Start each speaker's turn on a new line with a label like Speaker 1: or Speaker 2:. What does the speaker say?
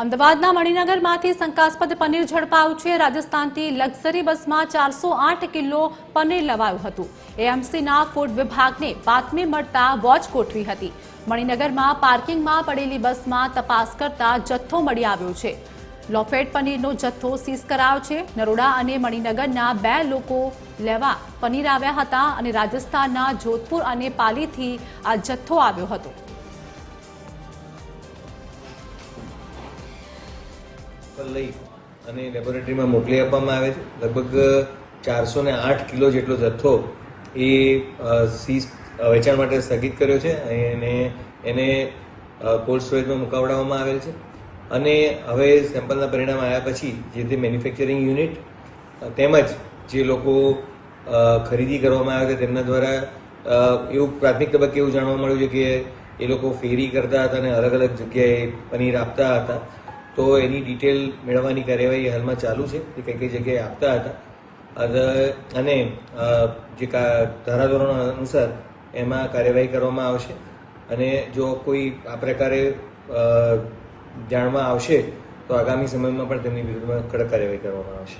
Speaker 1: અમદાવાદના મણિનગરમાંથી શંકાસ્પદ પનીર ઝડપાયું છે। રાજસ્થાનથી લક્ઝરી બસમાં 408 કિલો પનીર લવાયું હતું। એએમસીના ફૂડ વિભાગને બાતમી મળતા વોચ ગોઠવી હતી। મણિનગરમાં પાર્કિંગમાં પડેલી બસમાં તપાસ કરતા જથ્થો મળી આવ્યો છે। લોફેટ પનીરનો જથ્થો સીઝ કરાયો છે। નરોડા અને મણિનગરના 2 લોકો લેવા પનીર આવ્યા હતા અને રાજસ્થાનના જોધપુર અને પાલીથી આ જથ્થો આવ્યો હતો।
Speaker 2: લઈ અને લેબોરેટરીમાં મોકલી આપવામાં આવે છે। લગભગ 408 કિલો જેટલો જથ્થો એ વેચાણ માટે સ્થગિત કર્યો છે અને એને કોલ્ડ સ્ટોરેજમાં મુકાવડાવવામાં આવેલ છે અને હવે સેમ્પલના પરિણામ આવ્યા પછી જે તે મેન્યુફેક્ચરિંગ યુનિટ તેમજ જે લોકો ખરીદી કરવામાં આવ્યા છે તેમના દ્વારા એવું પ્રાથમિક તબક્કે એવું જાણવા મળ્યું છે કે એ લોકો ફેરી કરતા હતા અને અલગ અલગ જગ્યાએ પનીર આપતા હતા। તો એની ડિટેલ મેળવવાની કાર્યવાહી હાલમાં ચાલુ છે કે કઈ કઈ જગ્યાએ આપતા હતા અને જે ધારાધોરણો અનુસાર એમાં કાર્યવાહી કરવામાં આવશે અને જો કોઈ આ પ્રકારે જાણવા આવશે તો આગામી સમયમાં પણ તેમની વિરુદ્ધમાં કડક કાર્યવાહી કરવામાં આવશે।